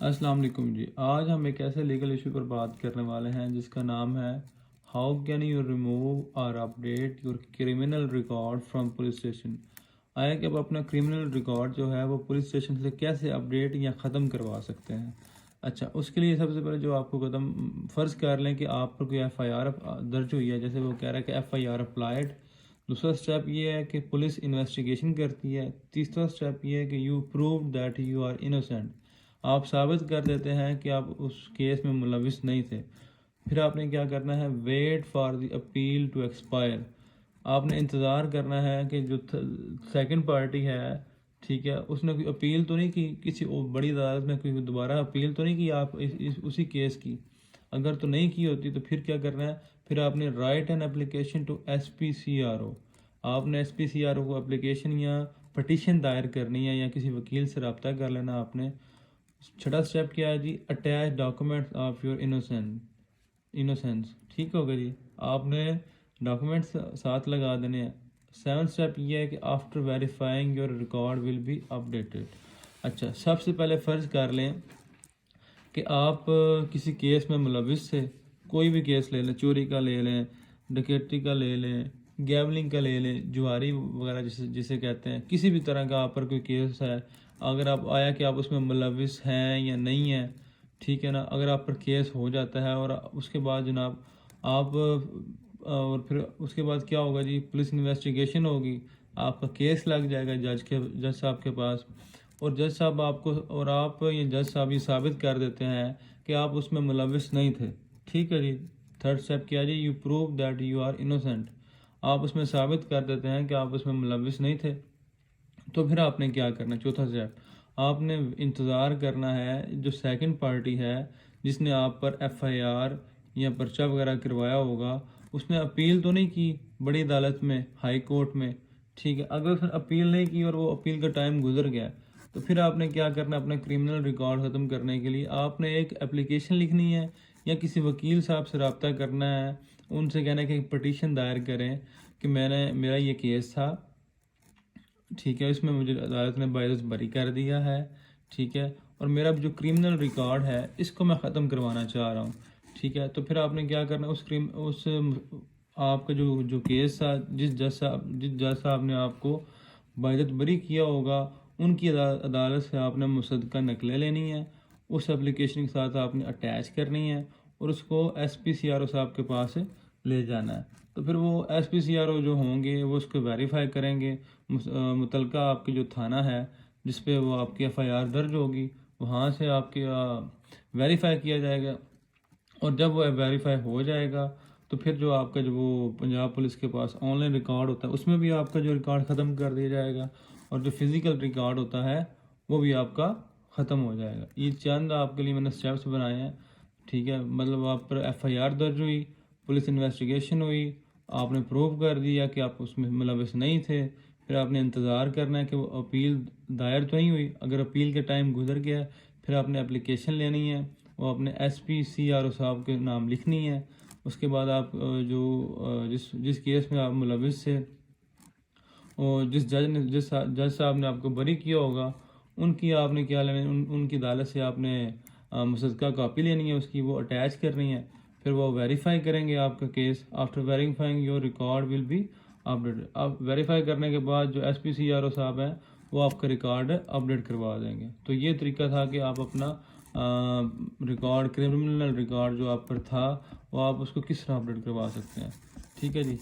السلام علیکم جی، آج ہم ایک ایسے لیگل ایشو پر بات کرنے والے ہیں جس کا نام ہے ہاؤ کین یو ریموو اور update your criminal record from police station. آیا کہ آپ اپنا کرمنل ریکارڈ جو ہے وہ پولیس اسٹیشن سے کیسے اپڈیٹ یا ختم کروا سکتے ہیں۔ اچھا، اس کے لیے سب سے پہلے جو آپ کو قدم فرض کر لیں کہ آپ پر کوئی ایف آئی آر درج ہوئی ہے، جیسے وہ کہہ رہا ہے کہ ایف آئی آر اپلائڈ۔ دوسرا سٹیپ یہ ہے کہ پولیس انویسٹیگیشن کرتی ہے۔ تیسرا سٹیپ یہ ہے کہ you prove that you are innocent, آپ ثابت کر دیتے ہیں کہ آپ اس کیس میں ملوث نہیں تھے۔ پھر آپ نے کیا کرنا ہے، wait for the appeal to expire, آپ نے انتظار کرنا ہے کہ جو سیکنڈ پارٹی ہے، ٹھیک ہے، اس نے کوئی اپیل تو نہیں کی، کسی بڑی عدالت میں کوئی دوبارہ اپیل تو نہیں کی آپ اسی کیس کی۔ اگر تو نہیں کی ہوتی تو پھر کیا کرنا ہے، پھر آپ نے write an application to S P C R O, آپ نے ایس پی سی آر او کو اپلیکیشن یا پٹیشن دائر کرنی ہے یا کسی وکیل سے رابطہ کر لینا آپ نے۔ چھٹا سٹیپ کیا ہے جی، attach documents of your innocence, ٹھیک ہوگا جی، آپ نے ڈاکومنٹس ساتھ لگا دینے ہیں۔ سیون سٹیپ یہ ہے کہ after verifying your record will be updated. اچھا، سب سے پہلے فرض کر لیں کہ آپ کسی کیس میں ملوث سے، کوئی بھی کیس لے لیں، چوری کا لے لیں، ڈکیتی کا لے لیں، گیبلنگ کا لے لیں، جواری وغیرہ جسے کہتے ہیں، کسی بھی طرح کا آپ پر کوئی کیس ہے، اگر آپ آیا کہ آپ اس میں ملوث ہیں یا نہیں ہیں، ٹھیک ہے نا، اگر آپ پر کیس ہو جاتا ہے اور اس کے بعد جناب آپ اور پھر اس کے بعد کیا ہوگا جی، پولیس انویسٹیگیشن ہوگی، آپ کا کیس لگ جائے گا جج صاحب کے پاس، اور جج صاحب آپ کو اور آپ یہ جج صاحب یہ ثابت کر دیتے ہیں کہ آپ اس میں ملوث نہیں تھے، ٹھیک ہے جی۔ تھرڈ اسٹیپ کیا جی، you prove that you are innocent, آپ اس میں ثابت کر دیتے ہیں کہ آپ اس میں ملوث نہیں تھے۔ تو پھر آپ نے کیا کرنا، چوتھا اسٹیپ، آپ نے انتظار کرنا ہے جو سیکنڈ پارٹی ہے جس نے آپ پر ایف آئی آر یا پرچہ وغیرہ کروایا ہوگا، اس نے اپیل تو نہیں کی بڑی عدالت میں، ہائی کورٹ میں، ٹھیک ہے، اگر اس نے اپیل نہیں کی اور وہ اپیل کا ٹائم گزر گیا تو پھر آپ نے کیا کرنا، اپنا کرمنل ریکارڈ ختم کرنے کے لیے آپ نے ایک اپلیکیشن لکھنی ہے یا کسی وکیل صاحب سے رابطہ کرنا ہے، ان سے کہنا ہے کہ ایک پٹیشن دائر کریں کہ میرا یہ کیس تھا، ٹھیک ہے، اس میں مجھے عدالت نے باعث بری کر دیا ہے، ٹھیک ہے، اور میرا جو کرمنل ریکارڈ ہے اس کو میں ختم کروانا چاہ رہا ہوں، ٹھیک ہے۔ تو پھر آپ نے کیا کرنا، اس آپ کا جو کیس تھا، جس جج صاحب نے آپ کو باعث بری کیا ہوگا، ان کی عدالت سے آپ نے مصدقہ نقلیں لینی ہے، اس اپلیکیشن کے ساتھ آپ نے اٹیچ کرنی ہے اور اس کو ایس پی سی آر او صاحب کے پاس لے جانا ہے۔ تو پھر وہ ایس پی سی آر او جو ہوں گے وہ اس کو ویریفائی کریں گے، متعلقہ آپ کی جو تھانہ ہے جس پہ وہ آپ کی ایف آئی آر درج ہوگی، وہاں سے آپ کی ویریفائی کیا جائے گا، اور جب وہ ویریفائی ہو جائے گا تو پھر جو آپ کا جو وہ پنجاب پولیس کے پاس آن لائن ریکارڈ ہوتا ہے اس میں بھی آپ کا جو ریکارڈ ختم کر دیا جائے گا، اور جو فزیکل ریکارڈ ہوتا ہے وہ بھی آپ کا ختم ہو جائے گا۔ یہ چند آپ کے لیے میں نے اسٹیپس بنائے ہیں، ٹھیک ہے، مطلب آپ پر ایف آئی آر درج ہوئی، پولیس انویسٹیگیشن ہوئی، آپ نے پروو کر دیا کہ آپ اس میں ملوث نہیں تھے، پھر آپ نے انتظار کرنا ہے کہ وہ اپیل دائر تو نہیں ہوئی، اگر اپیل کے ٹائم گزر گیا پھر آپ نے اپلیکیشن لینی ہے، وہ اپنے ایس پی سی آر او صاحب کے نام لکھنی ہے، اس کے بعد آپ جس کیس میں آپ ملوث تھے اور جس جج صاحب نے آپ کو بری کیا ہوگا، ان کی آپ نے کیا لینا، ان کی عدالت سے آپ نے مصدقہ کاپی لینی ہے، اس کی وہ اٹیچ کرنی ہے، پھر وہ ویریفائی کریں گے آپ کا case. After verifying your record will be update, آپ ویریفائی کرنے کے بعد جو ایس پی سی آر او صاحب ہیں وہ آپ کا ریکارڈ اپڈیٹ کروا دیں گے۔ تو یہ طریقہ تھا کہ آپ اپنا ریکارڈ، کرمنل ریکارڈ جو آپ پر تھا وہ آپ اس کو کس طرح اپڈیٹ کروا سکتے ہیں، ٹھیک ہے جی۔